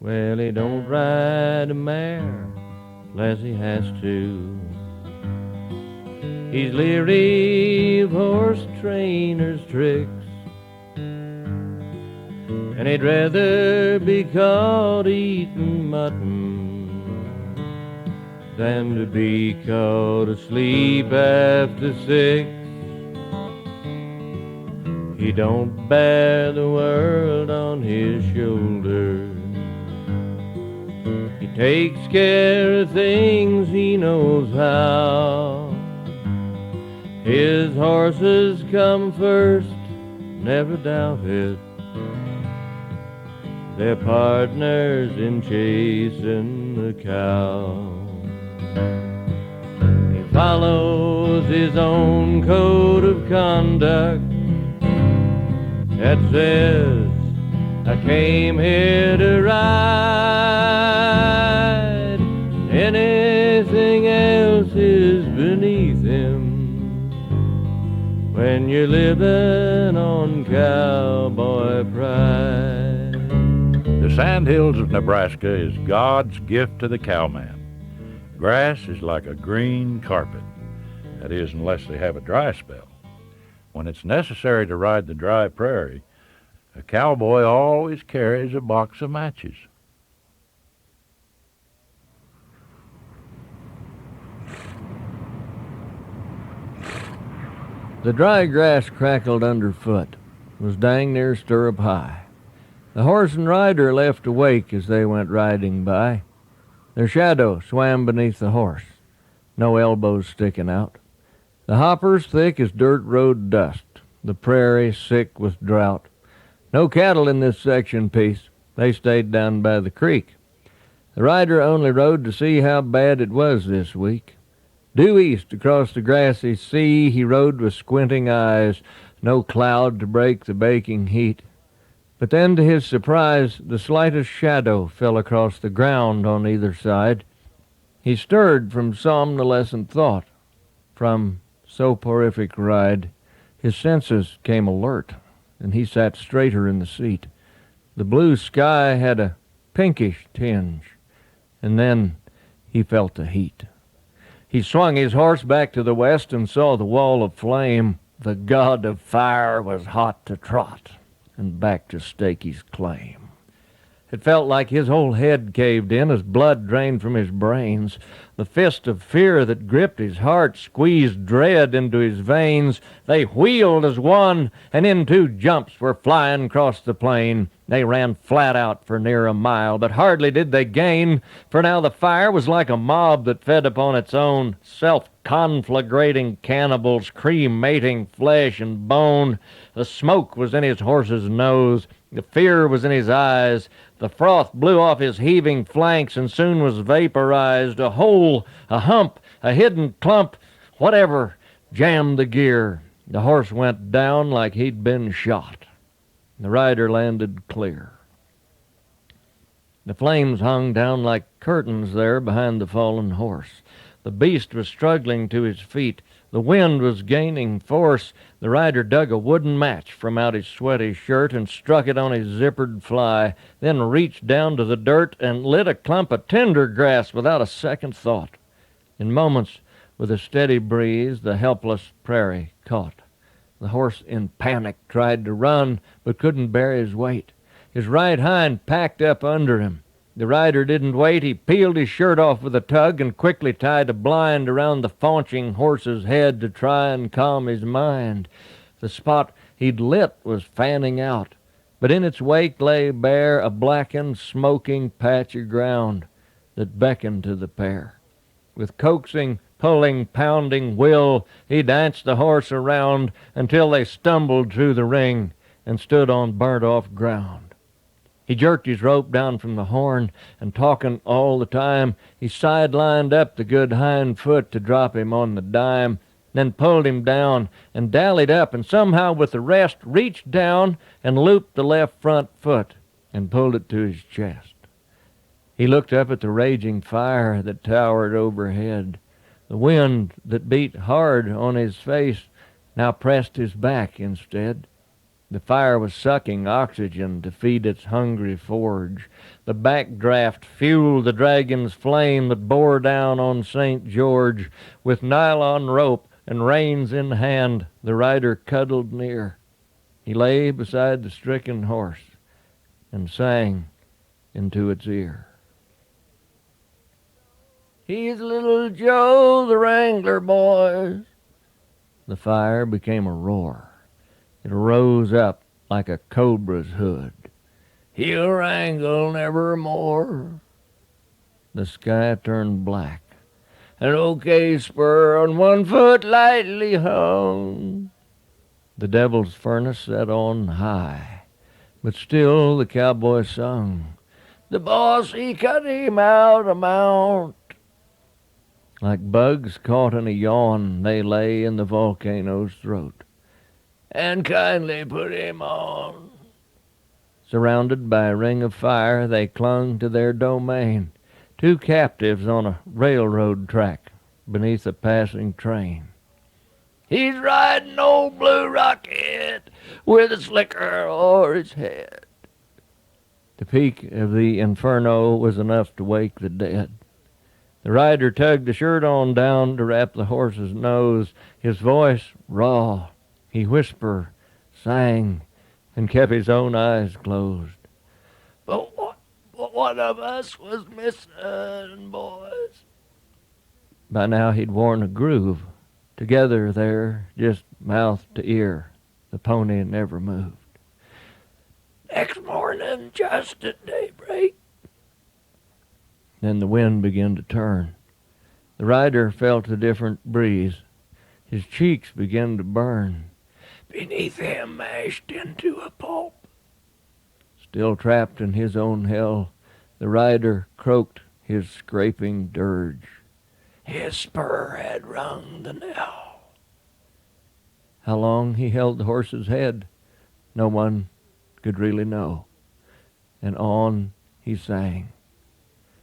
Well, he don't ride a mare unless he has to. He's leery of horse trainers' tricks, and he'd rather be caught eating mutton than to be caught asleep after 6. He don't bear the world on his shoulders. He takes care of things he knows how. His horses come first, never doubt it. They're partners in chasing the cow. He follows his own code of conduct that says, I came here to ride. Anything else is beneath him when you're living on cowboy pride. The sandhills of Nebraska is God's gift to the cowman. Grass is like a green carpet. That is, unless they have a dry spell. When it's necessary to ride the dry prairie, a cowboy always carries a box of matches. The dry grass crackled underfoot, was dang near stirrup high. The horse and rider left awake as they went riding by. Their shadow swam beneath the horse, no elbows sticking out. The hoppers thick as dirt road dust, the prairie sick with drought. No cattle in this section piece. They stayed down by the creek. The rider only rode to see how bad it was this week. Due east across the grassy sea he rode with squinting eyes, no cloud to break the baking heat. But then, to his surprise, the slightest shadow fell across the ground on either side. He stirred from somnolescent thought, from soporific ride. His senses came alert, and he sat straighter in the seat. The blue sky had a pinkish tinge, and then he felt the heat. He swung his horse back to the west and saw the wall of flame. The god of fire was hot to trot and back to stake his claim. It felt like his whole head caved in as blood drained from his brains. The fist of fear that gripped his heart squeezed dread into his veins. They wheeled as one, and in 2 jumps were flying across the plain. They ran flat out for near a mile, but hardly did they gain, for now the fire was like a mob that fed upon its own, self-conflagrating cannibals, cremating flesh and bone. The smoke was in his horse's nose. The fear was in his eyes. The froth blew off his heaving flanks and soon was vaporized. A hole, a hump, a hidden clump, whatever, jammed the gear. The horse went down like he'd been shot. The rider landed clear. The flames hung down like curtains there behind the fallen horse. The beast was struggling to his feet. The wind was gaining force. The rider dug a wooden match from out his sweaty shirt and struck it on his zippered fly, then reached down to the dirt and lit a clump of tender grass without a second thought. In moments, with a steady breeze, the helpless prairie caught. The horse, in panic, tried to run, but couldn't bear his weight. His right hind packed up under him. The rider didn't wait. He peeled his shirt off with a tug and quickly tied a blind around the faunching horse's head to try and calm his mind. The spot he'd lit was fanning out, but in its wake lay bare a blackened, smoking patch of ground that beckoned to the pair. With coaxing, pulling, pounding will, he danced the horse around until they stumbled through the ring and stood on burnt-off ground. He jerked his rope down from the horn, and talking all the time, he sidelined up the good hind foot to drop him on the dime, then pulled him down and dallied up, and somehow with the rest reached down and looped the left front foot and pulled it to his chest. He looked up at the raging fire that towered overhead. The wind that beat hard on his face now pressed his back instead. The fire was sucking oxygen to feed its hungry forge. The backdraft fueled the dragon's flame that bore down on St. George. With nylon rope and reins in hand, the rider cuddled near. He lay beside the stricken horse and sang into its ear. He's little Joe the Wrangler, boys. The fire became a roar. It rose up like a cobra's hood. He'll wrangle nevermore. The sky turned black. An OK spur on one foot lightly hung. The devil's furnace sat on high, but still the cowboy sung. The boss, he cut him out a mount. Like bugs caught in a yawn, they lay in the volcano's throat. And kindly put him on. Surrounded by a ring of fire, they clung to their domain, two captives on a railroad track beneath a passing train. He's riding old Blue Rocket with a slicker o'er his head. The peak of the inferno was enough to wake the dead. The rider tugged the shirt on down to wrap the horse's nose, his voice raw. He whispered, sang, and kept his own eyes closed. But one of us was missing, boys. By now he'd worn a groove. Together there, just mouth to ear, the pony never moved. Next morning, just at daybreak. Then the wind began to turn. The rider felt a different breeze. His cheeks began to burn. Beneath him mashed into a pulp. Still trapped in his own hell, the rider croaked his scraping dirge. His spur had rung the knell. How long he held the horse's head, no one could really know. And on he sang.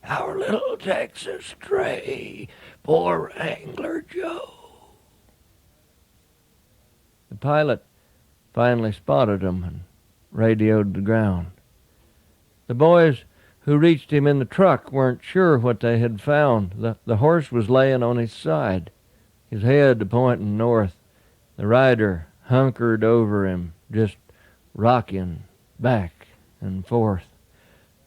Our little Texas stray, poor Wrangler Joe. The pilot finally spotted him and radioed the ground. The boys who reached him in the truck weren't sure what they had found. The horse was laying on his side, his head pointing north. The rider hunkered over him, just rocking back and forth.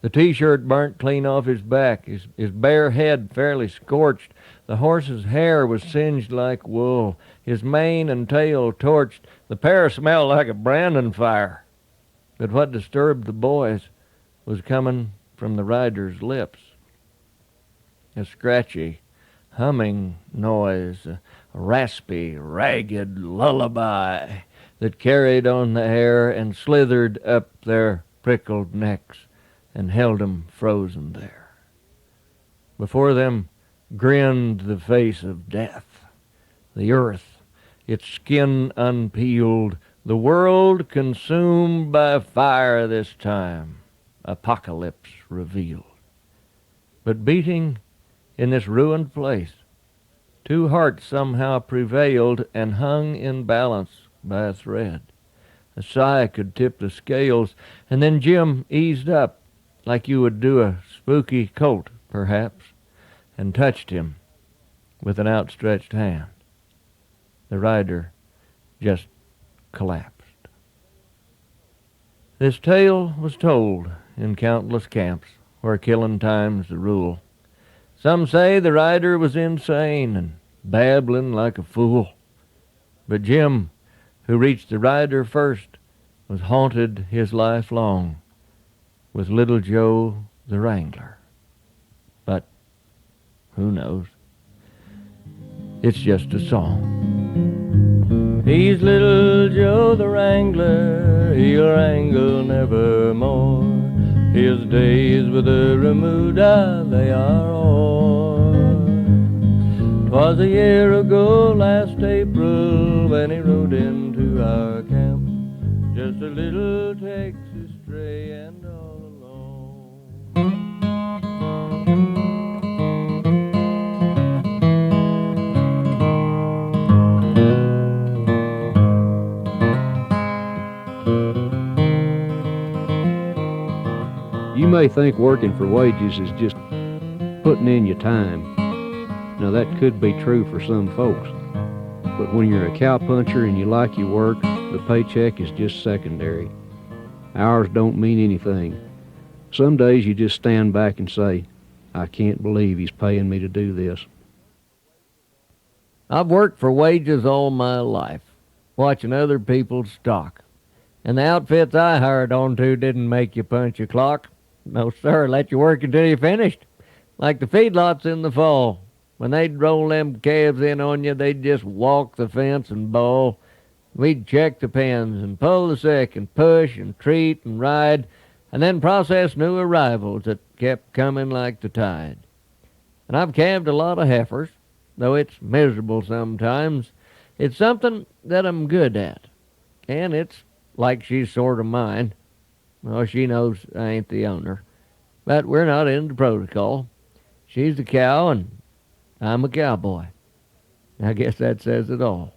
The T-shirt burnt clean off his back, his bare head fairly scorched. The horse's hair was singed like wool, his mane and tail torched. The pair smelled like a branding fire. But what disturbed the boys was coming from the rider's lips. A scratchy, humming noise, a raspy, ragged lullaby that carried on the air and slithered up their prickled necks and held 'em frozen there. Before them grinned the face of death, the earth, its skin unpeeled, the world consumed by fire this time, apocalypse revealed. But beating in this ruined place, two hearts somehow prevailed and hung in balance by a thread. A sigh could tip the scales, and then Jim eased up, like you would do a spooky colt, perhaps, and touched him with an outstretched hand. The rider just collapsed. This tale was told in countless camps where killing time's the rule. Some say the rider was insane and babbling like a fool. But Jim, who reached the rider first, was haunted his life long with little Joe the Wrangler. But who knows? It's just a song. He's little Joe the Wrangler, he'll wrangle nevermore. His days with the remuda, they are o'er. 'Twas a year ago, last April, when he rode into our camp, just a little Texas stray and all alone. You may think working for wages is just putting in your time. Now that could be true for some folks. But when you're a cowpuncher and you like your work, the paycheck is just secondary. Hours don't mean anything. Some days you just stand back and say, I can't believe he's paying me to do this. I've worked for wages all my life, watching other people's stock. And the outfits I hired on to didn't make you punch your clock. No, sir, let you work until you finished. Like the feedlots in the fall. When they'd roll them calves in on you, they'd just walk the fence and bawl. We'd check the pens and pull the sick and push and treat and ride, and then process new arrivals that kept coming like the tide. And I've calved a lot of heifers, though it's miserable sometimes. It's something that I'm good at, and it's like she's sort of mine. Well, she knows I ain't the owner, but we're not into protocol. She's the cow, and I'm a cowboy. I guess that says it all.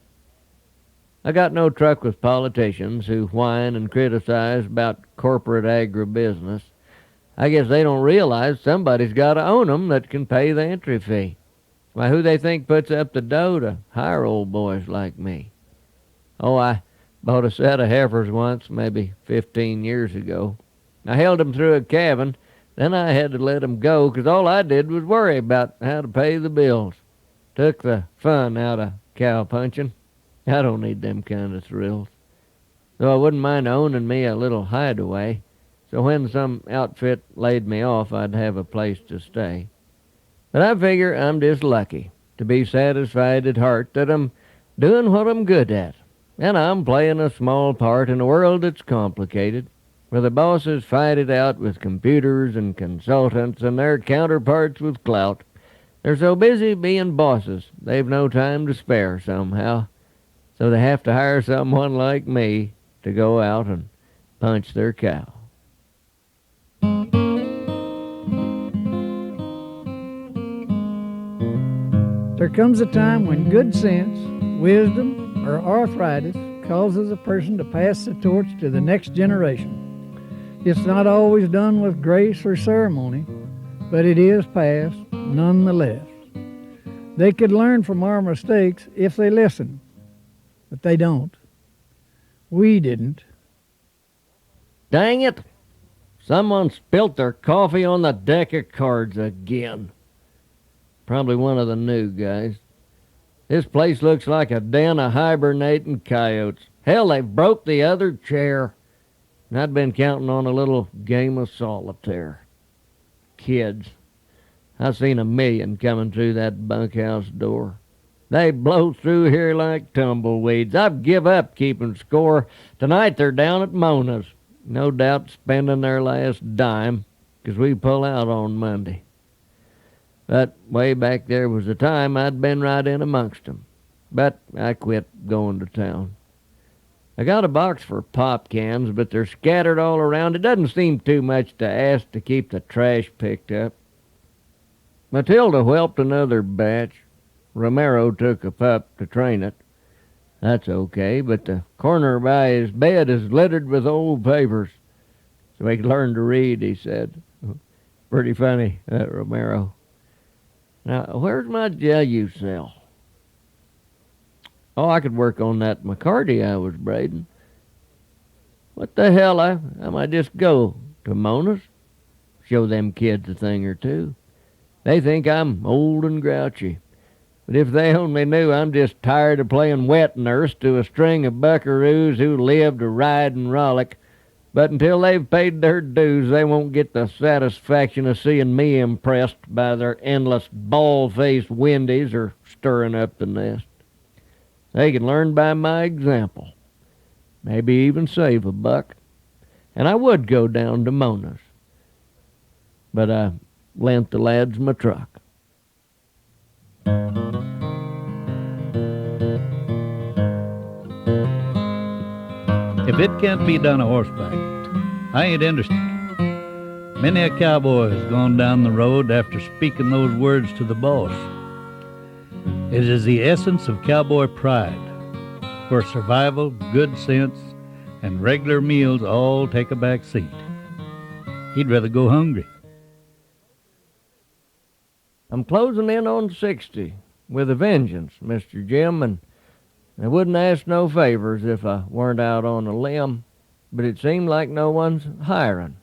I got no truck with politicians who whine and criticize about corporate agribusiness. I guess they don't realize somebody's got to own 'em that can pay the entry fee. Why, who they think puts up the dough to hire old boys like me? Oh, I bought a set of heifers once, maybe 15 years ago. I held 'em through a calving, then I had to let 'em go, 'cause all I did was worry about how to pay the bills. Took the fun out of cow punching. I don't need them kind of thrills. Though I wouldn't mind owning me a little hideaway, so when some outfit laid me off, I'd have a place to stay. But I figure I'm just lucky to be satisfied at heart that I'm doing what I'm good at, and I'm playing a small part in a world that's complicated, where the bosses fight it out with computers and consultants and their counterparts with clout. They're so busy being bosses, they've no time to spare somehow. So they have to hire someone like me to go out and punch their cow. There comes a time when good sense, wisdom, or arthritis causes a person to pass the torch to the next generation. It's not always done with grace or ceremony, but it is passed nonetheless. They could learn from our mistakes if they listen, but they don't. We didn't. Dang it! Someone spilt their coffee on the deck of cards again. Probably one of the new guys. This place looks like a den of hibernating coyotes. Hell, they broke the other chair. And I'd been counting on a little game of solitaire. Kids. I've seen 1,000,000 coming through that bunkhouse door. They blow through here like tumbleweeds. I've give up keeping score. Tonight they're down at Mona's. No doubt spending their last dime, 'cause we pull out on Monday. But way back there was a time I'd been right in amongst 'em. But I quit going to town. I got a box for pop cans, but they're scattered all around. It doesn't seem too much to ask to keep the trash picked up. Matilda whelped another batch. Romero took a pup to train it. That's okay, but the corner by his bed is littered with old papers. So he could learn to read, he said. Pretty funny, that Romero. Now, where's my jelly cell? Oh, I could work on that McCarty I was braiding. What the hell, I might just go to Mona's, show them kids a thing or two. They think I'm old and grouchy. But if they only knew I'm just tired of playing wet nurse to a string of buckaroos who live to ride and rollick, but until they've paid their dues, they won't get the satisfaction of seeing me impressed by their endless bald-faced windies or stirring up the nest. They can learn by my example, maybe even save a buck. And I would go down to Mona's, but I lent the lads my truck. If it can't be done a horseback, I ain't interested. Many a cowboy has gone down the road after speaking those words to the boss. It is the essence of cowboy pride, where survival, good sense, and regular meals all take a back seat. He'd rather go hungry. I'm closing in on 60 with a vengeance, Mr. Jim, and I wouldn't ask no favors if I weren't out on a limb, but it seemed like no one's hiring.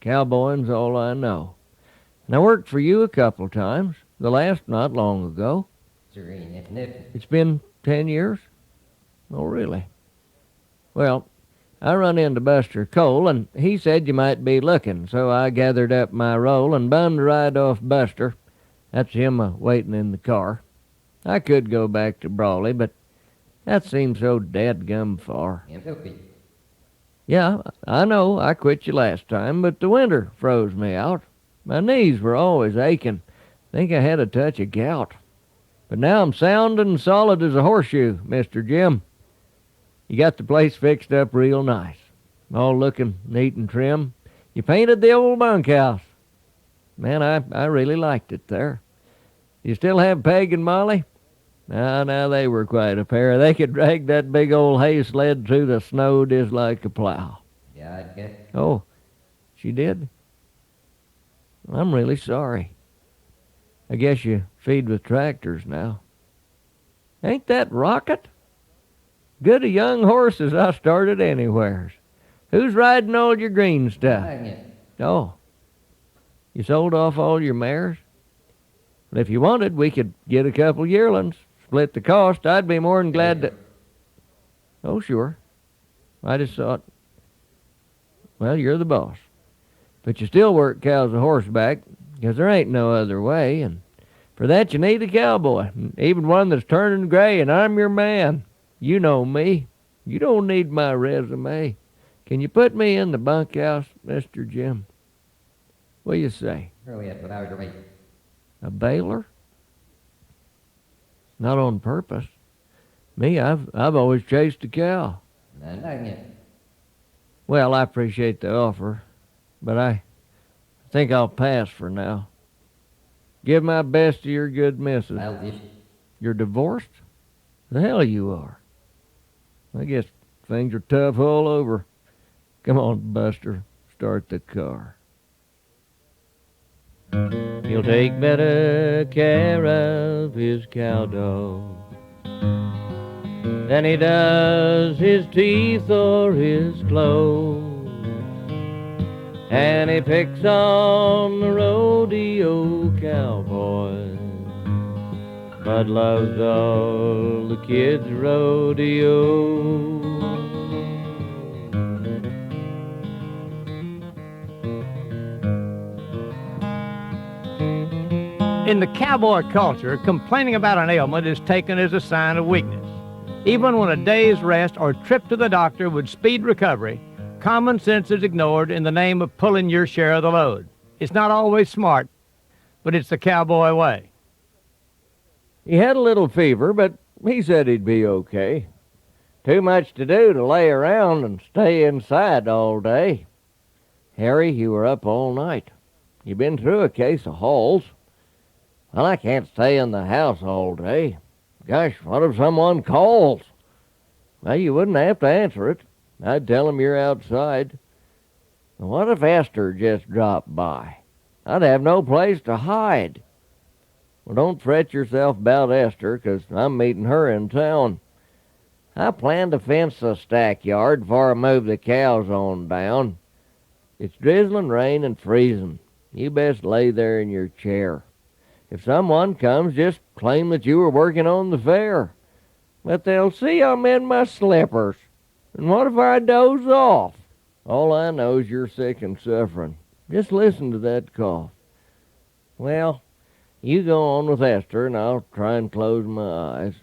Cowboying's all I know. And I worked for you a couple times, the last not long ago. It's been 10 years? Oh, really? Well, I run into Buster Cole, and he said you might be looking, so I gathered up my roll and bummed to ride off Buster. That's him waiting in the car. I could go back to Brawley, but that seems so dadgum far. Yeah, I know I quit you last time, but the winter froze me out. My knees were always aching. Think I had a touch of gout. But now I'm sound and solid as a horseshoe, Mr. Jim. You got the place fixed up real nice, all looking neat and trim. You painted the old bunkhouse. Man, I really liked it there. You still have Peg and Molly? Now they were quite a pair. They could drag that big old hay sled through the snow just like a plow. Yeah, I guess. Oh, she did? I'm really sorry. I guess you feed with tractors now. Ain't that rocket? Good a young horse as I started anywheres. Who's riding all your green stuff? Oh, you sold off all your mares? But if you wanted, we could get a couple yearlings, split the cost. I'd be more than glad to... Oh, sure. I just thought, well, you're the boss. But you still work cows a horseback, because there ain't no other way, and for that you need a cowboy, even one that's turning gray, and I'm your man. You know me. You don't need my resume. Can you put me in the bunkhouse, Mr. Jim? What do you say? A baler? Not on purpose. Me, I've always chased a cow. Well, I appreciate the offer, but I think I'll pass for now. Give my best to your good missus. You're divorced? The hell you are. I guess things are tough all over. Come on, Buster, start the car. He'll take better care of his cow dog than he does his teeth or his clothes. And he picks on the rodeo cowboy, but loves all the kids' rodeo. In the cowboy culture, complaining about an ailment is taken as a sign of weakness. Even when a day's rest or trip to the doctor would speed recovery, common sense is ignored in the name of pulling your share of the load. It's not always smart, but it's the cowboy way. He had a little fever, but he said he'd be okay. Too much to do to lay around and stay inside all day. Harry, you were up all night. You been through a case of halls. Well, I can't stay in the house all day. Gosh, what if someone calls? Well, you wouldn't have to answer it. I'd tell 'em you're outside. What if Esther just dropped by? I'd have no place to hide. Well, don't fret yourself about Esther, 'cause I'm meeting her in town. I plan to fence the stackyard before I move the cows on down. It's drizzling rain and freezing. You best lay there in your chair. If someone comes, just claim that you were working on the fair. But they'll see I'm in my slippers. And what if I doze off? All I know is you're sick and suffering. Just listen to that cough. Well, you go on with Esther, and I'll try and close my eyes.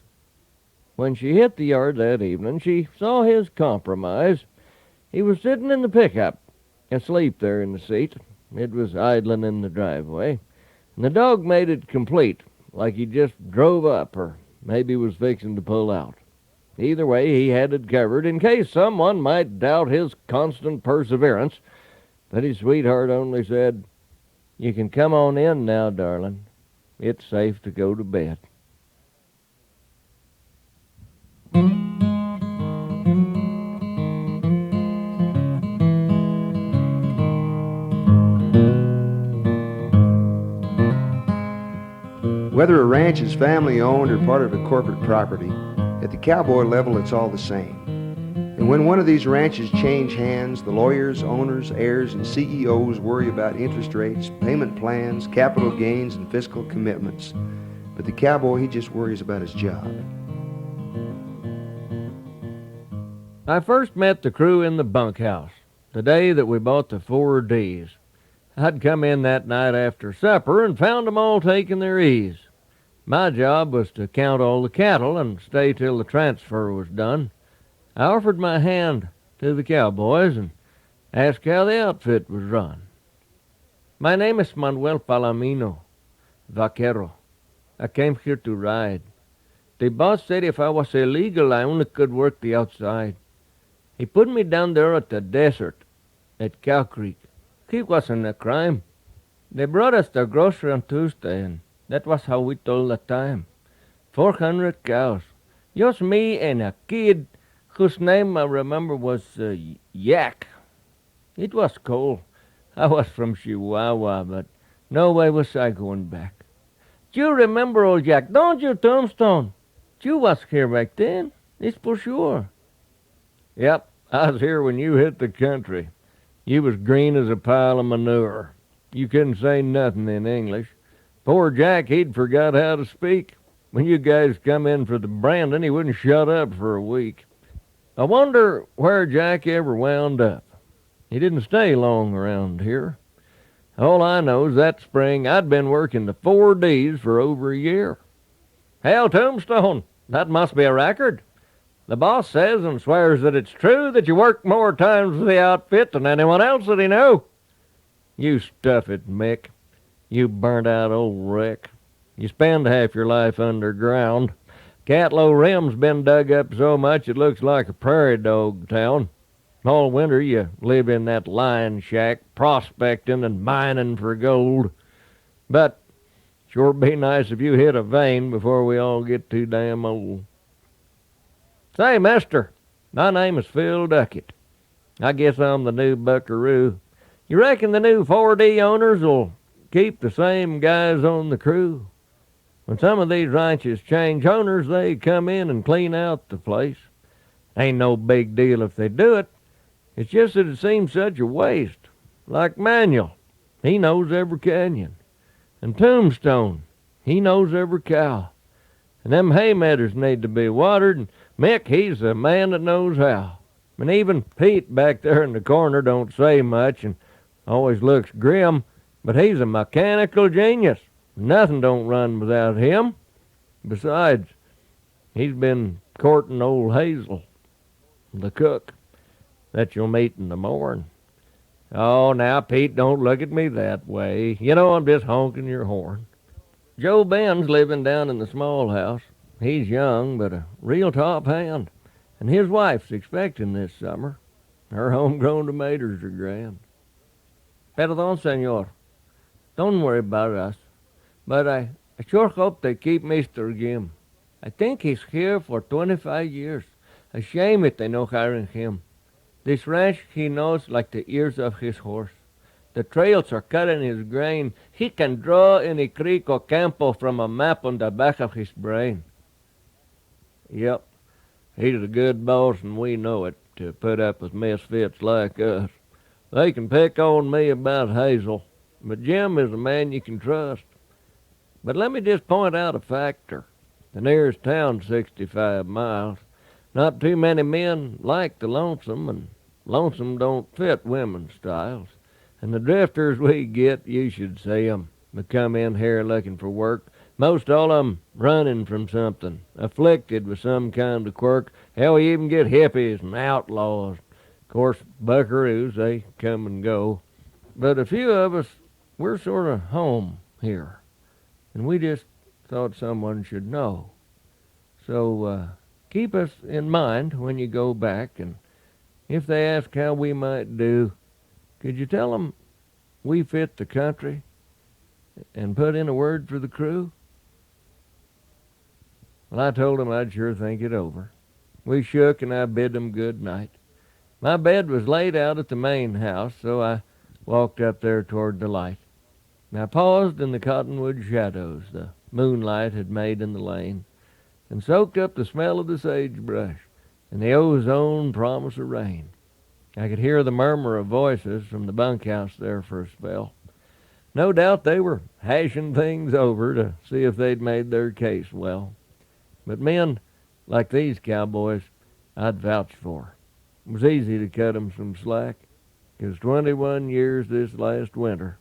When she hit the yard that evening, she saw his compromise. He was sitting in the pickup, asleep there in the seat. It was idling in the driveway. And the dog made it complete, like he just drove up or maybe was fixing to pull out. Either way, he had it covered in case someone might doubt his constant perseverance. But his sweetheart only said, "You can come on in now, darling. It's safe to go to bed." Whether a ranch is family-owned or part of a corporate property, at the cowboy level it's all the same. And when one of these ranches change hands, the lawyers, owners, heirs, and CEOs worry about interest rates, payment plans, capital gains, and fiscal commitments. But the cowboy, he just worries about his job. I first met the crew in the bunkhouse, the day that we bought the 4Ds. I'd come in that night after supper and found 'em all taking their ease. My job was to count all the cattle and stay till the transfer was done. I offered my hand to the cowboys and asked how the outfit was run. My name is Manuel Palomino, vaquero. I came here to ride. The boss said if I was illegal, I only could work the outside. He put me down there at the desert, at Cow Creek. It wasn't a crime. They brought us the grocery on Tuesday, and that was how we told the time. 400 cows. Just me and a kid whose name I remember was Yak. It was cold. I was from Chihuahua, but no way was I going back. You remember old Jack, don't you, Tombstone? You was here back then, it's for sure. Yep, I was here when you hit the country. You was green as a pile of manure. You couldn't say nothing in English. Poor Jack, he'd forgot how to speak. When you guys come in for the branding, he wouldn't shut up for a week. I wonder where Jack ever wound up. He didn't stay long around here. All I know is that spring I'd been working the 4Ds for over a year. Hell, Tombstone, that must be a record. The boss says and swears that it's true that you work more times for the outfit than anyone else that he knew. You stuff it, Mick. You burnt-out old wreck. You spend half your life underground. Catlow Rim's been dug up so much it looks like a prairie dog town. All winter you live in that lion shack, prospecting and mining for gold. But sure be nice if you hit a vein before we all get too damn old. Say, mister, my name is Phil Duckett. I guess I'm the new buckaroo. You reckon the new 4D owners will keep the same guys on the crew? When some of these ranches change owners, they come in and clean out the place. Ain't no big deal if they do it. It's just that it seems such a waste. Like Manuel, he knows every canyon. And Tombstone, he knows every cow. And them hay meadows need to be watered, and Mick, he's the man that knows how. And even Pete back there in the corner don't say much and always looks grim, but he's a mechanical genius. Nothing don't run without him. Besides, he's been courting old Hazel, the cook, that you'll meet in the morning. Oh, now, Pete, don't look at me that way. You know I'm just honking your horn. Joe Ben's living down in the small house. He's young, but a real top hand. And his wife's expecting this summer. Her homegrown tomatoes are grand. Perdón, senor. Don't worry about us. But I sure hope they keep Mr. Gim. I think he's here for 25 years. A shame if they no hiring him. This ranch he knows like the ears of his horse. The trails are cut in his grain. He can draw any creek or campo from a map on the back of his brain. Yep, he's a good boss and we know it, to put up with misfits like us. They can pick on me about Hazel, but Jim is a man you can trust. But let me just point out a factor. The nearest town's 65 miles. Not too many men like the lonesome, and lonesome don't fit women's styles. And the drifters we get, you should see 'em. They come in here looking for work. Most all of 'em running from something, afflicted with some kind of quirk. Hell, we even get hippies and outlaws. Of course, buckaroos, they come and go. But a few of us, we're sort of home here. And we just thought someone should know. So keep us in mind when you go back, and if they ask how we might do, could you tell them we fit the country and put in a word for the crew? Well, I told them I'd sure think it over. We shook and I bid them good night. My bed was laid out at the main house, so I walked up there toward the light. I paused in the cottonwood shadows. The moonlight had made in the lane, and soaked up the smell of the sagebrush and the ozone promise of rain. I could hear the murmur of voices from the bunkhouse there for a spell. No doubt they were hashing things over to see if they'd made their case well. But men like these cowboys, I'd vouch for. It was easy to cut 'em some slack, 'cause 21 years this last winter,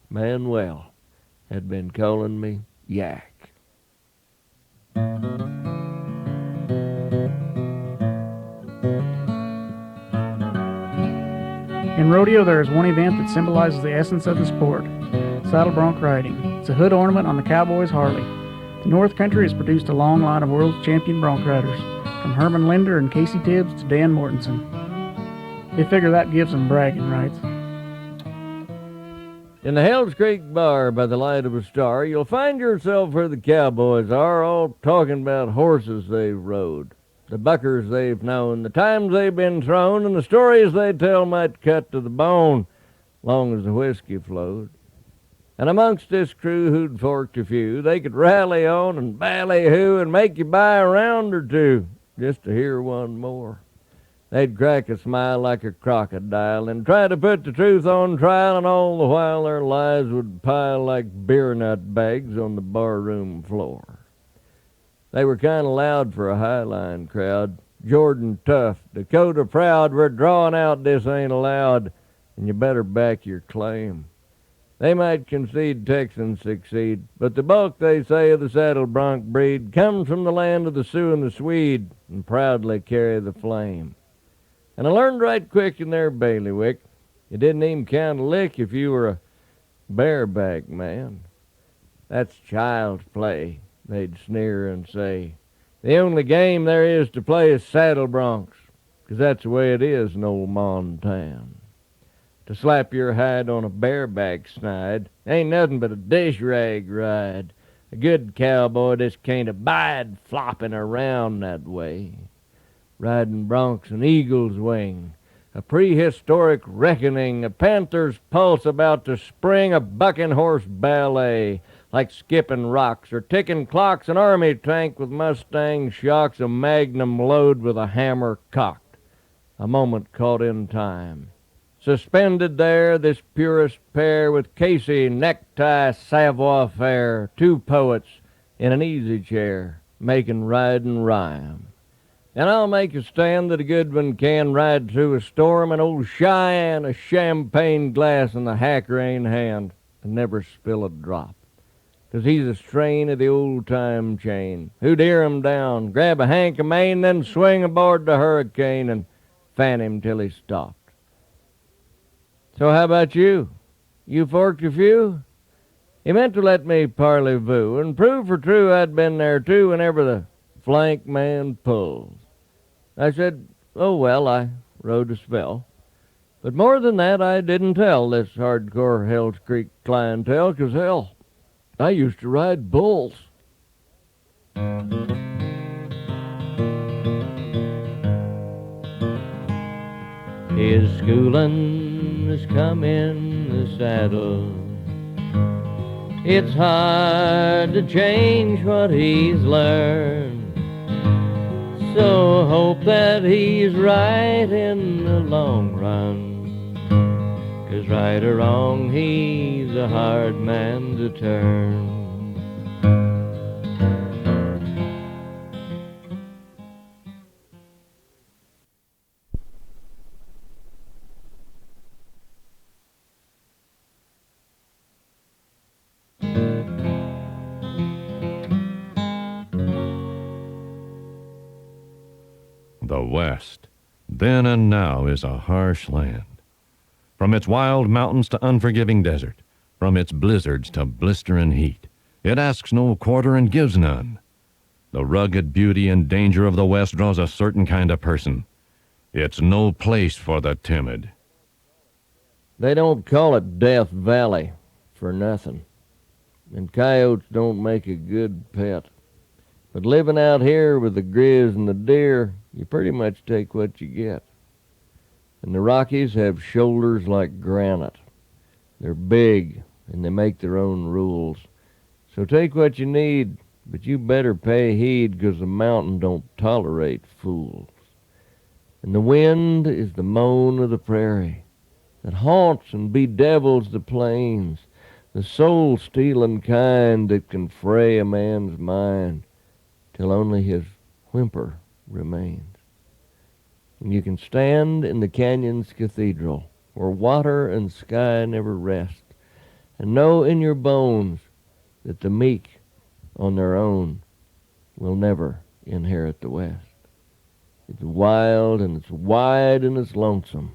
Manuel had been calling me Yak. In rodeo, there is one event that symbolizes the essence of the sport, saddle bronc riding. It's a hood ornament on the cowboy's Harley. The North Country has produced a long line of world champion bronc riders, from Herman Linder and Casey Tibbs to Dan Mortensen. They figure that gives them bragging rights. In the Hell's Creek bar by the light of a star, you'll find yourself where the cowboys are, all talking about horses they've rode, the buckers they've known, the times they've been thrown, and the stories they tell might cut to the bone, long as the whiskey flowed. And amongst this crew who'd forked a few, they could rally on and ballyhoo and make you buy a round or two just to hear one more. They'd crack a smile like a crocodile and try to put the truth on trial, and all the while their lies would pile like beer nut bags on the barroom floor. They were kind of loud for a highline crowd. Jordan tough, Dakota proud, we're drawing out, this ain't allowed, and you better back your claim. They might concede Texans succeed, but the bulk, they say, of the saddle bronc breed comes from the land of the Sioux and the Swede, and proudly carry the flame. And I learned right quick in their bailiwick, you didn't even count a lick if you were a bareback man. That's child's play, they'd sneer and say. The only game there is to play is saddle broncs, 'cause that's the way it is in old Montana. To slap your hide on a bareback snide ain't nothing but a dish rag ride. A good cowboy just can't abide flopping around that way. Riding broncs and eagle's wing, a prehistoric reckoning, a panther's pulse about to spring, a bucking horse ballet, like skipping rocks or ticking clocks, an army tank with Mustang shocks, a magnum load with a hammer cocked, a moment caught in time. Suspended there, this purest pair with Casey, necktie, savoir-faire, two poets in an easy chair, making riding rhyme. And I'll make a stand that a good one can ride through a storm, and old Cheyenne, a champagne glass in the hack-rein hand, and never spill a drop. 'Cause he's a strain of the old-time chain, who'd ear him down, grab a hank of mane, then swing aboard the hurricane and fan him till he stopped. So how about you? You forked a few? He meant to let me parley-vous and prove for true I'd been there too whenever the flank man pulls. I said, oh well, I rode a spell. But more than that I didn't tell this hardcore Hell's Creek clientele, 'cause hell, I used to ride bulls. His schooling has come in the saddle. It's hard to change what he's learned. So hope that he's right in the long run. 'Cause right or wrong, he's a hard man to turn. The West, then and now, is a harsh land. From its wild mountains to unforgiving desert, from its blizzards to blistering heat, it asks no quarter and gives none. The rugged beauty and danger of the West draws a certain kind of person. It's no place for the timid. They don't call it Death Valley for nothing. And coyotes don't make a good pet. But living out here with the grizz and the deer, you pretty much take what you get. And the Rockies have shoulders like granite. They're big, and they make their own rules. So take what you need, but you better pay heed, 'cause the mountain don't tolerate fools. And the wind is the moan of the prairie that haunts and bedevils the plains, the soul-stealing kind that can fray a man's mind till only his whimper remains. And you can stand in the canyon's cathedral, where water and sky never rest, and know in your bones that the meek on their own will never inherit the West. It's wild and it's wide and it's lonesome,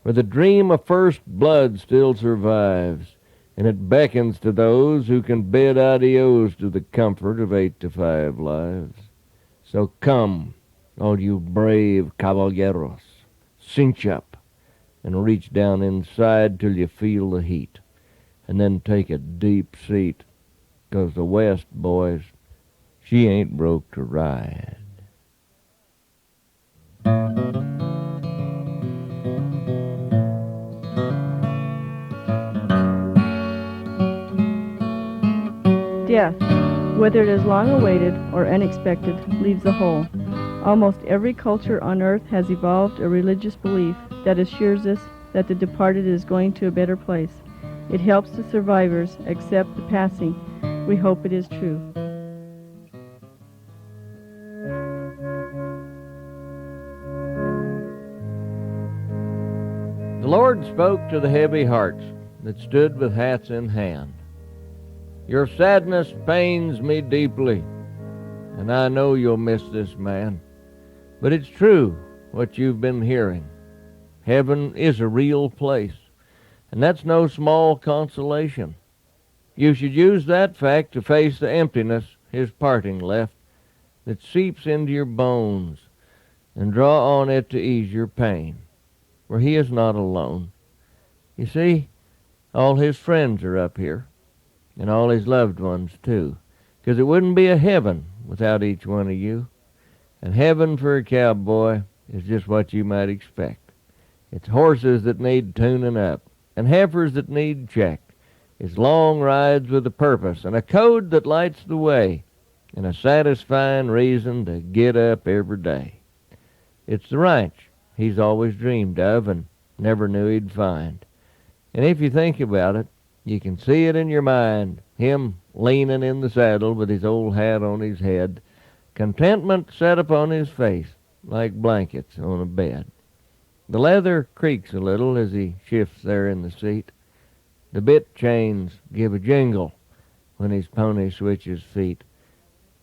where the dream of first blood still survives, and it beckons to those who can bid adios to the comfort of 8 to 5 lives. So come, all you brave caballeros, cinch up and reach down inside till you feel the heat, and then take a deep seat, 'cause the West, boys, she ain't broke to ride. Death, whether it is long awaited or unexpected, leaves a hole. Almost every culture on earth has evolved a religious belief that assures us that the departed is going to a better place. It helps the survivors accept the passing. We hope it is true. The Lord spoke to the heavy hearts that stood with hats in hand. Your sadness pains me deeply, and I know you'll miss this man. But it's true what you've been hearing. Heaven is a real place, and that's no small consolation. You should use that fact to face the emptiness his parting left, that seeps into your bones, and draw on it to ease your pain, for he is not alone. You see, all his friends are up here, and all his loved ones too, 'cause it wouldn't be a heaven without each one of you. And heaven for a cowboy is just what you might expect. It's horses that need tuning up, and heifers that need checked. It's long rides with a purpose, and a code that lights the way, and a satisfying reason to get up every day. It's the ranch he's always dreamed of and never knew he'd find. And if you think about it, you can see it in your mind, him leaning in the saddle with his old hat on his head, contentment set upon his face like blankets on a bed. The leather creaks a little as he shifts there in the seat. The bit chains give a jingle when his pony switches feet.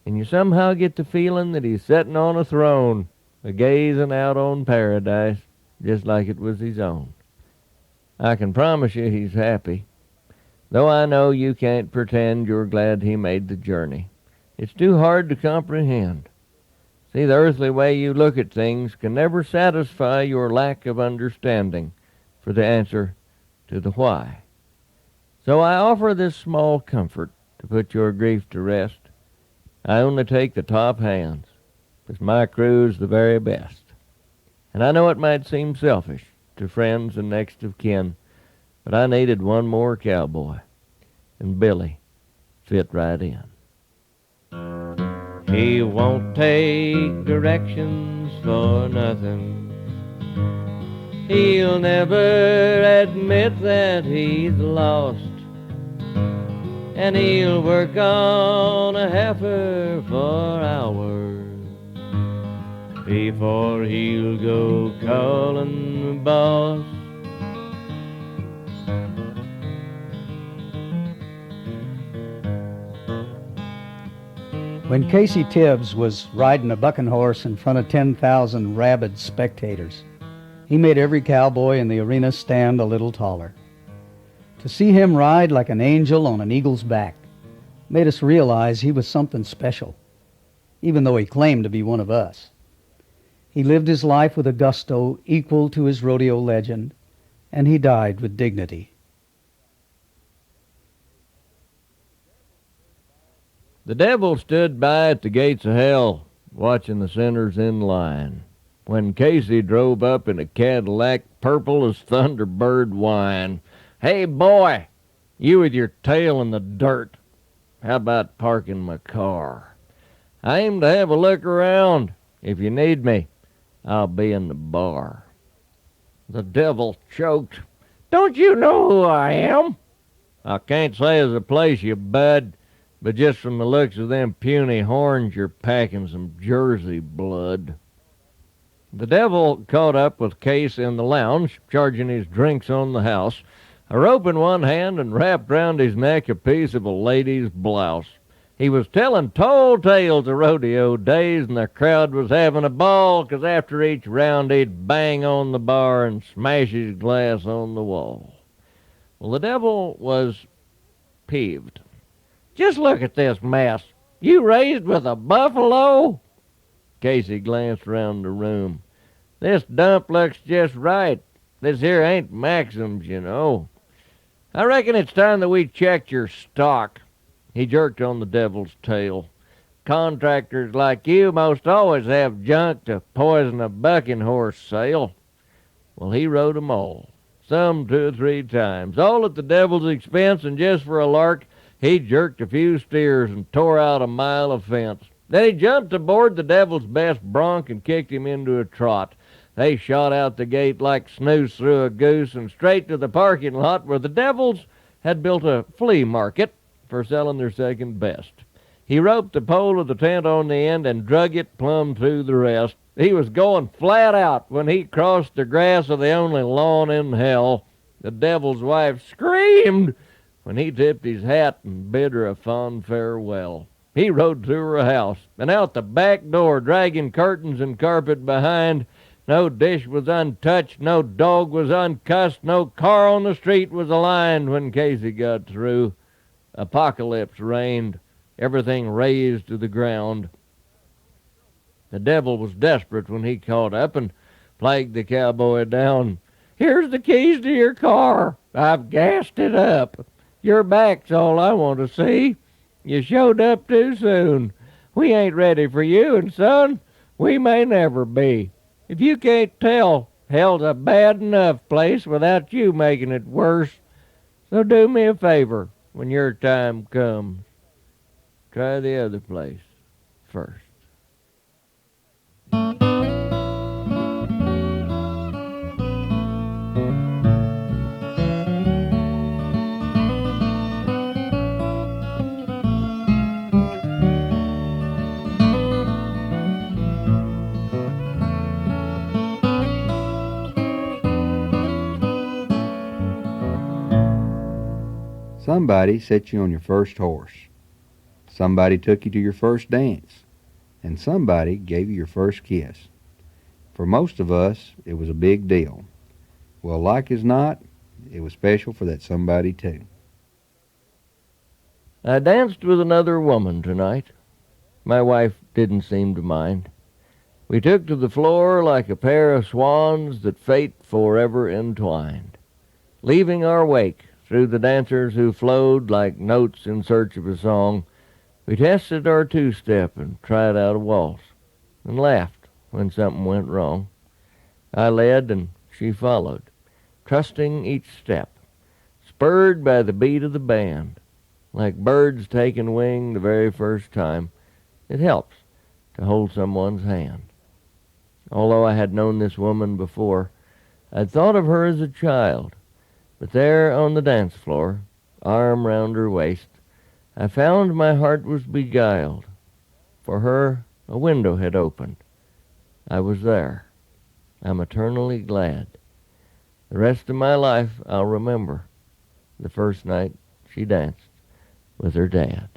And you somehow get the feeling that he's sitting on a throne, a-gazing out on paradise, just like it was his own. I can promise you he's happy, though I know you can't pretend you're glad he made the journey. It's too hard to comprehend. See, the earthly way you look at things can never satisfy your lack of understanding for the answer to the why. So I offer this small comfort to put your grief to rest. I only take the top hands, 'cause my crew's the very best. And I know it might seem selfish to friends and next of kin, but I needed one more cowboy, and Billy fit right in. He won't take directions for nothing. He'll never admit that he's lost, and he'll work on a heifer for hours before he'll go calling the boss. When Casey Tibbs was riding a bucking horse in front of 10,000 rabid spectators, he made every cowboy in the arena stand a little taller. To see him ride like an angel on an eagle's back made us realize he was something special, even though he claimed to be one of us. He lived his life with a gusto equal to his rodeo legend, and he died with dignity. The devil stood by at the gates of hell, watching the sinners in line, when Casey drove up in a Cadillac purple as Thunderbird wine. "Hey, boy, you with your tail in the dirt, How about parking my car? I aim to have a look around. If you need me, I'll be in the bar." The devil choked. "Don't you know who I am?" "I can't say as a place, you bud, but just from the looks of them puny horns, you're packing some Jersey blood." The devil caught up with Case in the lounge, charging his drinks on the house, a rope in one hand and wrapped round his neck a piece of a lady's blouse. He was telling tall tales of rodeo days, and the crowd was having a ball, 'cause after each round he'd bang on the bar and smash his glass on the wall. Well, the devil was peeved. "Just look at this mess. You raised with a buffalo?" Casey glanced round the room. "This dump looks just right. This here ain't Maxim's, you know. I reckon it's time that we checked your stock." He jerked on the devil's tail. "Contractors like you most always have junk to poison a bucking horse sale." Well, he rode 'em all, some 2 or 3 times, all at the devil's expense, and just for a lark, he jerked a few steers and tore out a mile of fence. Then he jumped aboard the devil's best bronc and kicked him into a trot. They shot out the gate like snooze through a goose and straight to the parking lot where the devils had built a flea market for selling their second best. He roped the pole of the tent on the end and drug it plumb through the rest. He was going flat out when he crossed the grass of the only lawn in hell. The devil's wife screamed when he tipped his hat and bid her a fond farewell. He rode through her house and out the back door, dragging curtains and carpet behind. No dish was untouched, no dog was uncussed, no car on the street was aligned when Casey got through. Apocalypse reigned, everything razed to the ground. The devil was desperate when he caught up and flagged the cowboy down. "Here's the keys to your car. I've gassed it up. Your back's all I want to see. You showed up too soon. We ain't ready for you, and son, we may never be. If you can't tell, hell's a bad enough place without you making it worse. So do me a favor when your time comes. Try the other place first." Somebody set you on your first horse. Somebody took you to your first dance. And somebody gave you your first kiss. For most of us, it was a big deal. Well, like as not, it was special for that somebody too. I danced with another woman tonight. My wife didn't seem to mind. We took to the floor like a pair of swans that fate forever entwined, leaving our wake through the dancers who flowed like notes in search of a song. We tested our two-step and tried out a waltz, and laughed when something went wrong. I led and she followed, trusting each step, spurred by the beat of the band. Like birds taking wing the very first time, it helps to hold someone's hand. Although I had known this woman before, I'd thought of her as a child. But there on the dance floor, arm round her waist, I found my heart was beguiled. For her, a window had opened. I was there. I'm eternally glad. The rest of my life I'll remember the first night she danced with her dad.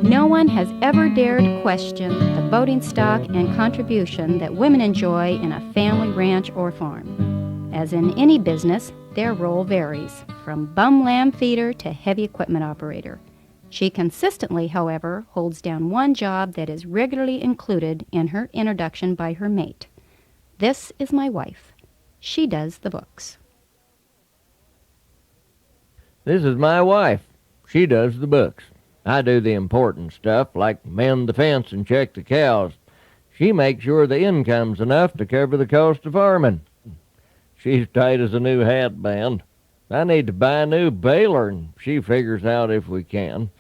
No one has ever dared question the voting stock and contribution that women enjoy in a family ranch or farm. As in any business, their role varies, from bum lamb feeder to heavy equipment operator. She consistently, however, holds down one job that is regularly included in her introduction by her mate. This is my wife. She does the books. This is my wife. She does the books. I do the important stuff, like mend the fence and check the cows. She makes sure the income's enough to cover the cost of farming. She's tight as a new hat band. I need to buy a new baler, and she figures out if we can.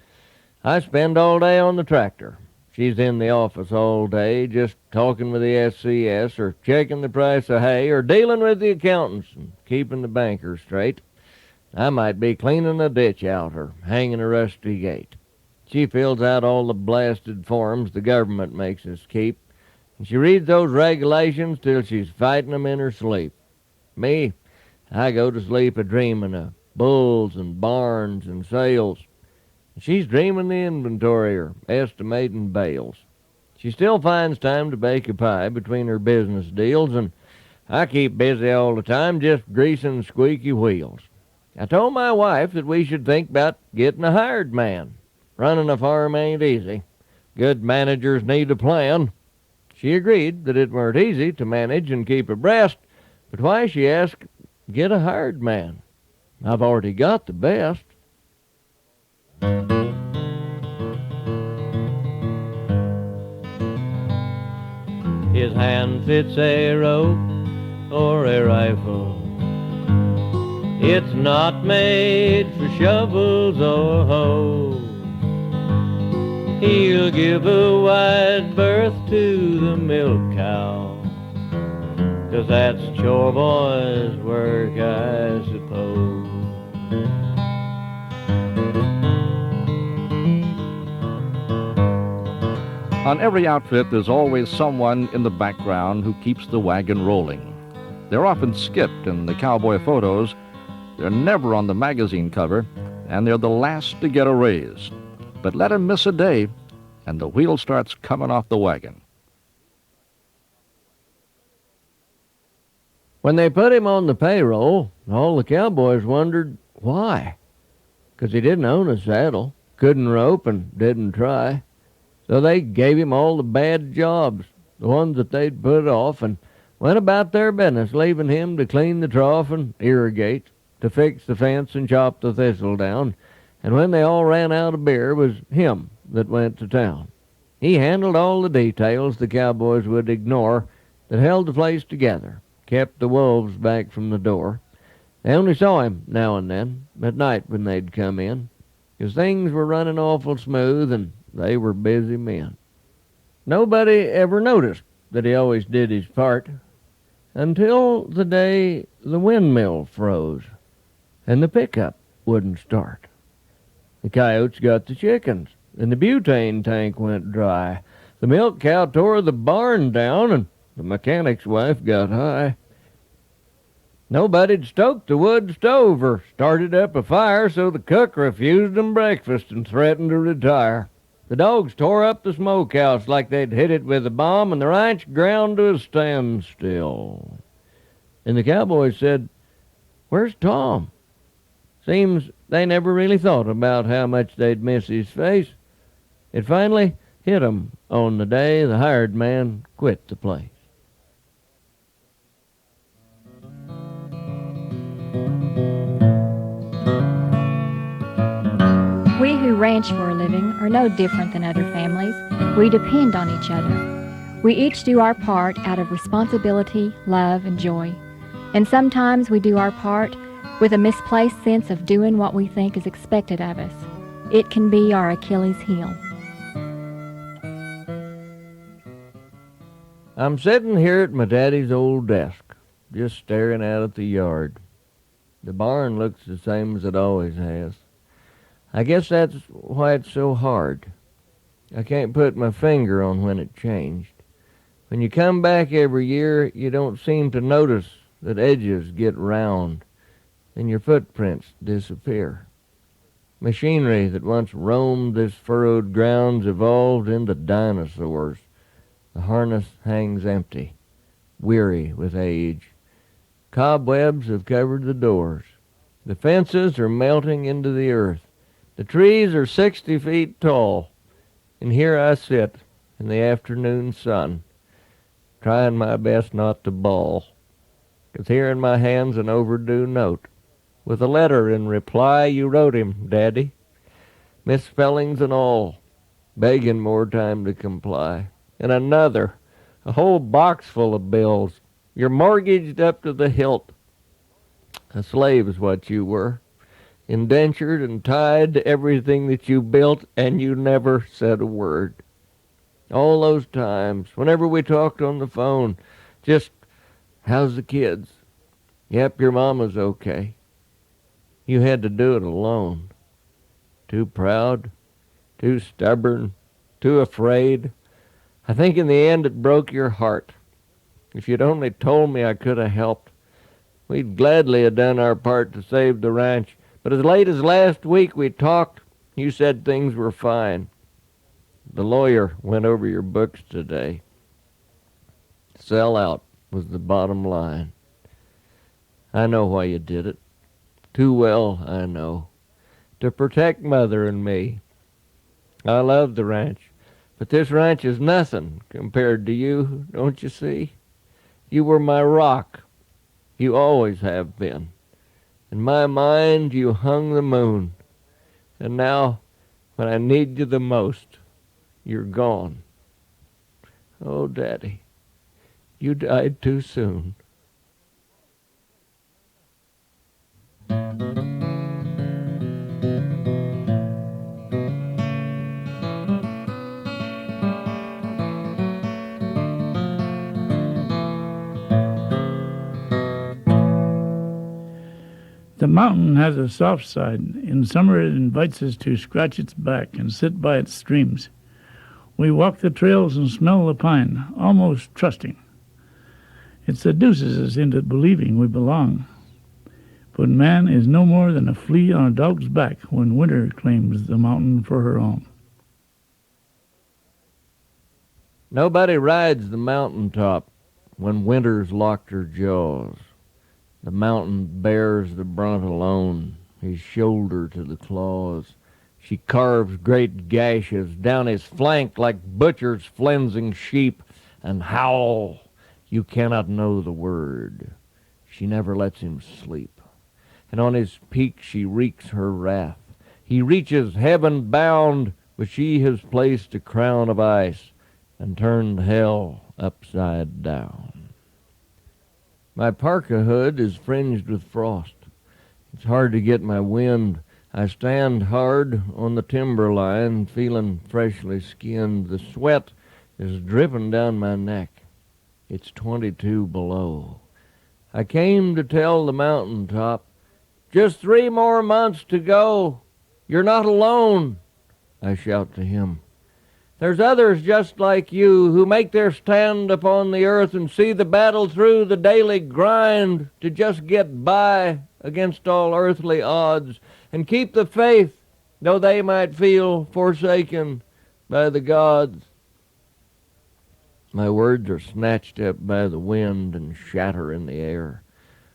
I spend all day on the tractor. She's in the office all day, just talking with the SCS, or checking the price of hay, or dealing with the accountants and keeping the bankers straight. I might be cleaning a ditch out or hanging a rusty gate. She fills out all the blasted forms the government makes us keep, and she reads those regulations till she's fighting 'em in her sleep. Me, I go to sleep a-dreaming of bulls and barns and sales. She's dreaming the inventory or estimating bales. She still finds time to bake a pie between her business deals, and I keep busy all the time just greasing squeaky wheels. I told my wife that we should think about getting a hired man. Running a farm ain't easy. Good managers need a plan. She agreed that it weren't easy to manage and keep abreast, but why, she asked, get a hired man? I've already got the best. His hand fits a rope or a rifle. It's not made for shovels or hoes. He'll give a wide berth to the milk cow, 'cause that's chore boy's work, I suppose. On every outfit, there's always someone in the background who keeps the wagon rolling. They're often skipped in the cowboy photos. They're never on the magazine cover, and they're the last to get a raise. But let 'em miss a day, and the wheel starts coming off the wagon. When they put him on the payroll, all the cowboys wondered why. 'Cause he didn't own a saddle, couldn't rope, and didn't try. So they gave him all the bad jobs, the ones that they'd put off, and went about their business, leaving him to clean the trough and irrigate, to fix the fence and chop the thistle down. And when they all ran out of beer, it was him that went to town. He handled all the details the cowboys would ignore that held the place together, kept the wolves back from the door. They only saw him now and then, at night when they'd come in, 'cause things were running awful smooth and they were busy men. Nobody ever noticed that he always did his part, until the day the windmill froze and the pickup wouldn't start. The coyotes got the chickens, and the butane tank went dry. The milk cow tore the barn down, and the mechanic's wife got high. Nobody'd stoked the wood stove or started up a fire, so the cook refused 'em breakfast and threatened to retire. The dogs tore up the smokehouse like they'd hit it with a bomb, and the ranch ground to a standstill. And the cowboys said, "Where's Tom?" Seems they never really thought about how much they'd miss his face. It finally hit 'em on the day the hired man quit the place. We who ranch for a living are no different than other families. We depend on each other. We each do our part out of responsibility, love, and joy. And sometimes we do our part with a misplaced sense of doing what we think is expected of us. It can be our Achilles heel. I'm sitting here at my daddy's old desk, just staring out at the yard. The barn looks the same as it always has. I guess that's why it's so hard. I can't put my finger on when it changed. When you come back every year, you don't seem to notice that edges get round and your footprints disappear. Machinery that once roamed this furrowed grounds evolved into dinosaurs. The harness hangs empty, weary with age. Cobwebs have covered the doors. The fences are melting into the earth. The trees are 60 feet tall, and here I sit in the afternoon sun, trying my best not to bawl, 'cause here in my hand's an overdue note, with a letter in reply you wrote him, Daddy, misspellings and all, begging more time to comply, and another A whole box full of bills. You're mortgaged up to the hilt. A slave is what you were. Indentured and tied to everything that you built, and you never said a word. All those times, whenever we talked on the phone, just, how's the kids? Yep, your mama's okay. You had to do it alone. Too proud, too stubborn, too afraid. I think in the end it broke your heart. If you'd only told me, I could have helped. We'd gladly have done our part to save the ranch. But as late as last week we talked, you said things were fine. The lawyer went over your books today. Sell out was the bottom line. I know why you did it. Too well, I know. To protect Mother and me. I love the ranch, but this ranch is nothing compared to you, don't you see? You were my rock. You always have been. In my mind, you hung the moon. And now, when I need you the most, you're gone. Oh, Daddy, you died too soon. The mountain has a soft side. In summer it invites us to scratch its back and sit by its streams. We walk the trails and smell the pine, almost trusting. It seduces us into believing we belong. But man is no more than a flea on a dog's back when winter claims the mountain for her own. Nobody rides the mountaintop when winter's locked her jaws. The mountain bears the brunt alone, his shoulder to the claws. She carves great gashes down his flank like butchers flensing sheep, and howl. You cannot know the word. She never lets him sleep. And on his peak she wreaks her wrath. He reaches heaven bound, but she has placed a crown of ice and turned hell upside down. My parka hood is fringed with frost. It's hard to get my wind. I stand hard on the timberline, feeling freshly skinned. The sweat is dripping down my neck. It's 22 below. I came to tell the mountaintop, just 3 more months to go. You're not alone, I shout to him. There's others just like you who make their stand upon the earth and see the battle through the daily grind to just get by against all earthly odds and keep the faith, though they might feel forsaken by the gods. My words are snatched up by the wind and shatter in the air.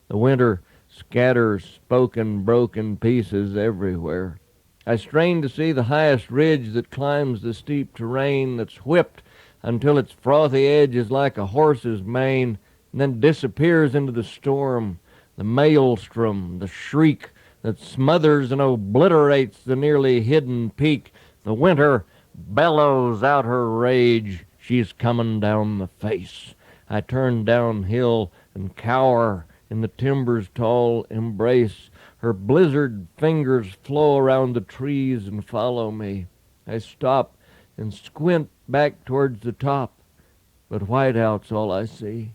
The winter scatters spoken, broken pieces everywhere. I strain to see the highest ridge that climbs the steep terrain that's whipped until its frothy edge is like a horse's mane and then disappears into the storm, the maelstrom, the shriek that smothers and obliterates the nearly hidden peak. The winter bellows out her rage. She's coming down the face. I turn downhill and cower in the timber's tall embrace. Her blizzard fingers flow around the trees and follow me. I stop and squint back towards the top, but whiteout's all I see.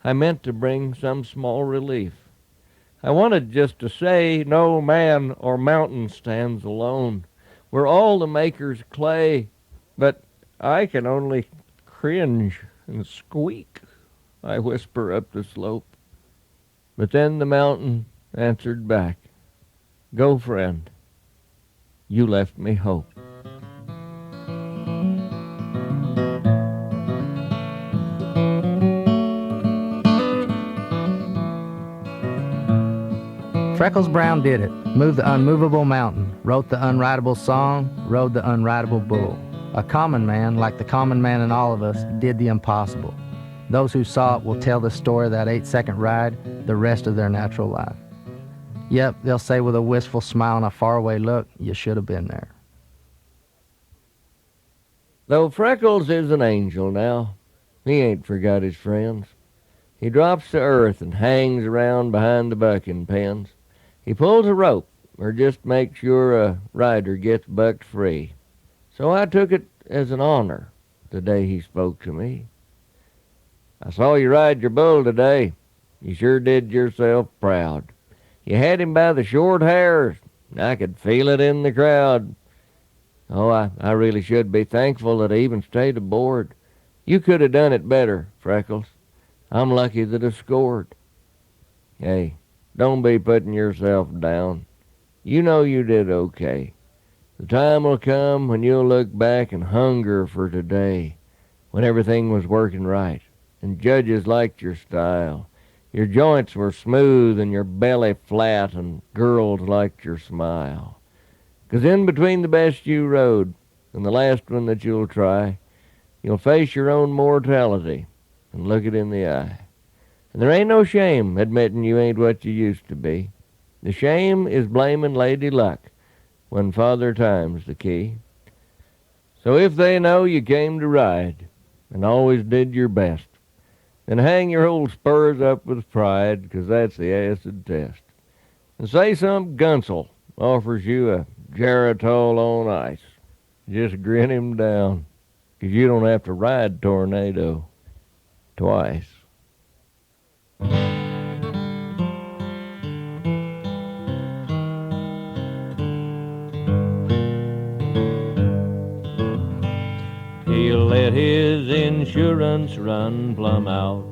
I meant to bring some small relief. I wanted just to say no man or mountain stands alone. We're all the maker's clay, but I can only cringe and squeak. I whisper up the slope. But then the mountain answered back, go, friend, you left me hope. Freckles Brown did it, moved the unmovable mountain, wrote the unwritable song, rode the unwritable bull. A common man, like the common man in all of us, did the impossible. Those who saw it will tell the story of that 8-second ride the rest of their natural life. Yep, they'll say with a wistful smile and a faraway look, you should have been there. Though Freckles is an angel now, He ain't forgot his friends. He drops to earth and hangs around behind the bucking pens. He pulls a rope or just makes sure a rider gets bucked free. So I took it as an honor the day he spoke to me. I saw you ride your bull today. You sure did yourself proud. You had him by the short hairs. I could feel it in the crowd. Oh, I really should be thankful that I even stayed aboard. You could have done it better, Freckles. I'm lucky that I scored. Hey, don't be putting yourself down. You know you did okay. The time will come when you'll look back and hunger for today, when everything was working right, and judges liked your style. Your joints were smooth and your belly flat, and girls liked your smile. 'Cause in between the best you rode and the last one that you'll try, you'll face your own mortality and look it in the eye. And there ain't no shame admitting you ain't what you used to be. The shame is blaming Lady Luck when Father Time's the key. So if they know you came to ride and always did your best, then hang your old spurs up with pride, 'cause that's the acid test. And say some gunsel offers you a Geritol on ice. Just grin him down, 'cause you don't have to ride Tornado twice. He'll let his insurance run plumb out,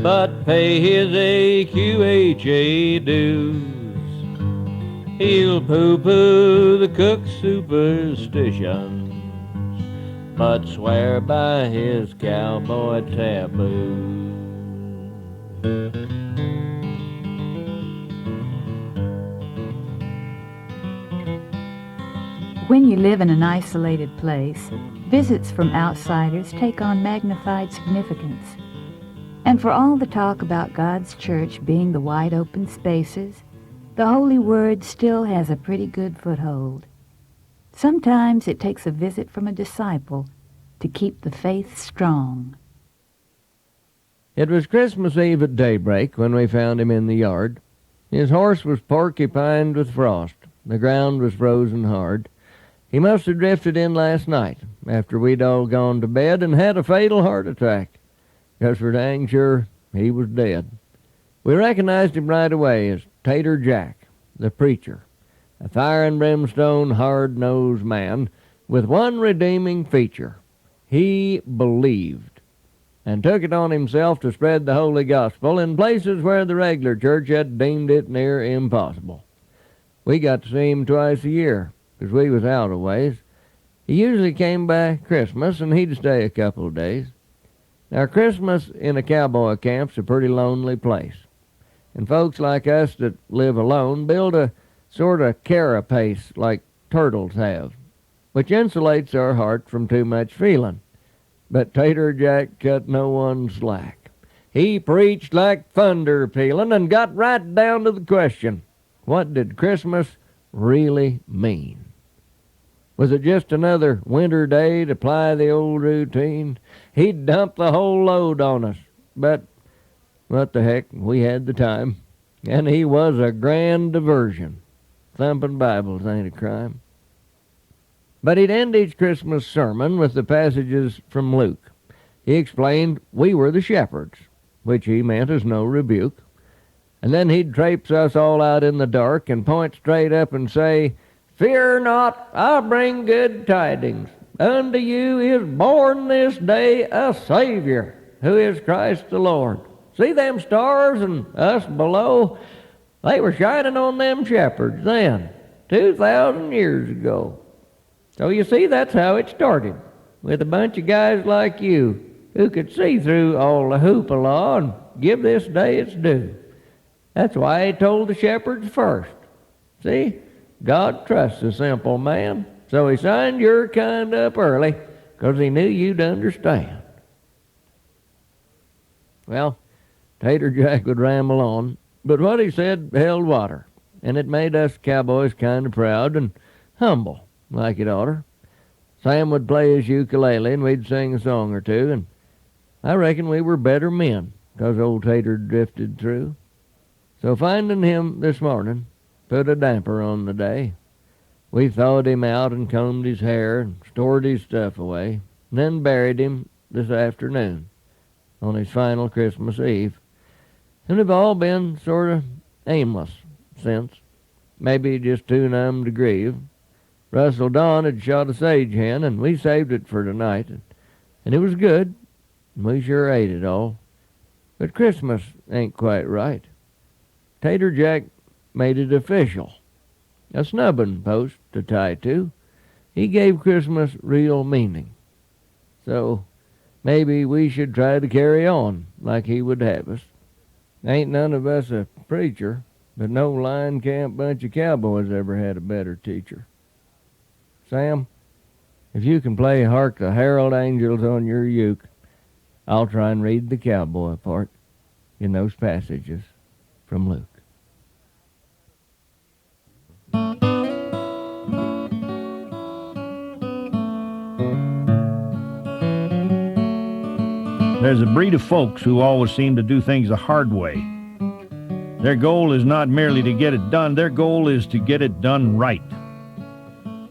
but pay his AQHA dues. He'll poo-poo the cook's superstitions, but swear by his cowboy taboos. When you live in an isolated place, visits from outsiders take on magnified significance. And for all the talk about God's church being the wide open spaces, the Holy Word still has a pretty good foothold. Sometimes it takes a visit from a disciple to keep the faith strong. It was Christmas Eve at daybreak when we found him in the yard. His horse was porcupined with frost. The ground was frozen hard. He must have drifted in last night after we'd all gone to bed and had a fatal heart attack, 'cause for dang sure he was dead. We recognized him right away as Tater Jack, the preacher, a fire and brimstone, hard-nosed man with one redeeming feature. He believed and took it on himself to spread the holy gospel in places where the regular church had deemed it near impossible. We got to see him twice a year, 'cause we was out a ways. He usually came by Christmas, and he'd stay a couple of days. Now, Christmas in a cowboy camp's a pretty lonely place, and folks like us that live alone build a sort of carapace like turtles have, which insulates our heart from too much feeling. But Tater Jack cut no one slack. He preached like thunder pealing and got right down to the question: what did Christmas really mean? Was it just another winter day to ply the old routine? He'd dump the whole load on us, but what the heck, we had the time, and he was a grand diversion. Thumping Bibles ain't a crime. But he'd end each Christmas sermon with the passages from Luke. He explained we were the shepherds, which he meant as no rebuke. And then he'd traipse us all out in the dark and point straight up and say, "Fear not, I bring good tidings. Unto you is born this day a Savior, who is Christ the Lord." See them stars and us below? They were shining on them shepherds then, 2,000 years ago. So you see, that's how it started, with a bunch of guys like you who could see through all the hoopla and give this day its due. That's why he told the shepherds first. See, God trusts a simple man, so he signed your kind up early, 'cause he knew you'd understand. Well, Tater Jack would ramble on, but what he said held water, and it made us cowboys kind of proud and humble, like it oughter. Sam would play his ukulele, and we'd sing a song or two, and I reckon we were better men 'cause old Tater drifted through. So finding him this morning put a damper on the day. We thawed him out and combed his hair and stored his stuff away, and then buried him this afternoon on his final Christmas Eve. And we've all been sort of aimless since, maybe just too numb to grieve. Russell Don had shot a sage hen, and we saved it for tonight, and it was good, and we sure ate it all. But Christmas ain't quite right. Tater Jack made it official, a snubbing post to tie to. He gave Christmas real meaning. So maybe we should try to carry on like he would have us. Ain't none of us a preacher, but no line camp bunch of cowboys ever had a better teacher. Sam, if you can play Hark the Herald Angels on your uke, I'll try and read the cowboy part in those passages from Luke. There's a breed of folks who always seem to do things the hard way. Their goal is not merely to get it done, their goal is to get it done right.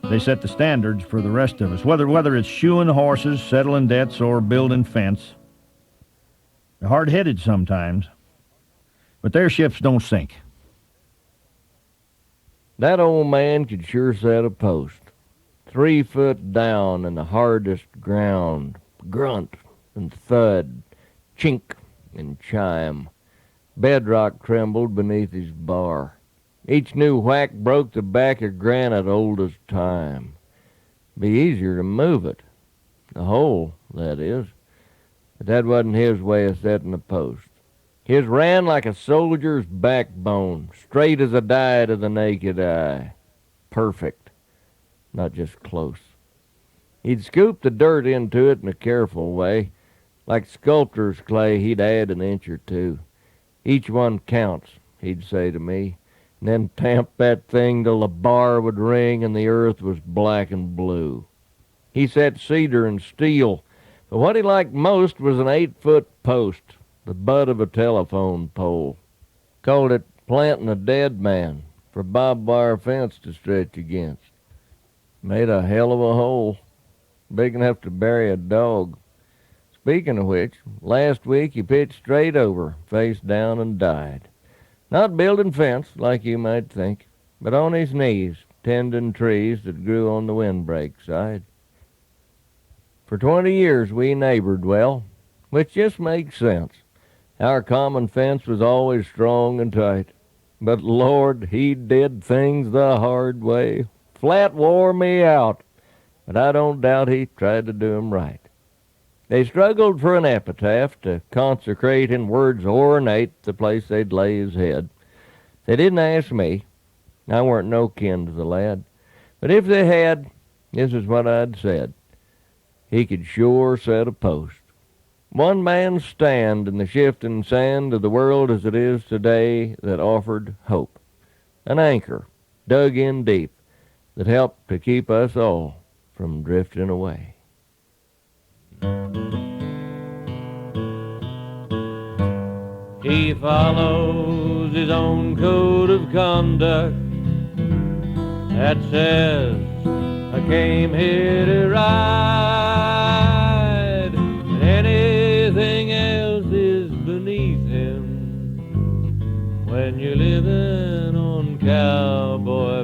They set the standards for the rest of us, whether it's shoeing horses, settling debts, or building fence. They're hard-headed sometimes, but their ships don't sink. That old man could sure set a post. 3 foot down in the hardest ground, grunt and thud, chink and chime. Bedrock trembled beneath his bar. Each new whack broke the back of granite old as time. Be easier to move it. The hole, that is. But that wasn't his way of setting a post. His ran like a soldier's backbone, straight as a die to the naked eye. Perfect, not just close. He'd scoop the dirt into it in a careful way. Like sculptor's clay, he'd add an inch or two. Each one counts, he'd say to me, and then tamp that thing till the bar would ring and the earth was black and blue. He set cedar and steel, but what he liked most was an 8-foot post, the butt of a telephone pole. Called it planting a dead man for barbed wire fence to stretch against. Made a hell of a hole, big enough to bury a dog. Speaking of which, last week he pitched straight over, face down, and died. Not building fence, like you might think, but on his knees, tending trees that grew on the windbreak side. For 20 years we neighbored well, which just makes sense. Our common fence was always strong and tight. But Lord, he did things the hard way. Flat wore me out, but I don't doubt he tried to do 'em right. They struggled for an epitaph to consecrate in words ornate the place they'd lay his head. They didn't ask me. I weren't no kin to the lad. But if they had, this is what I'd said. He could sure set a post. One man's stand in the shifting sand of the world as it is today that offered hope. An anchor dug in deep that helped to keep us all from drifting away. He follows his own code of conduct that says, I came here to ride, and anything else is beneath him when you're living on cowboy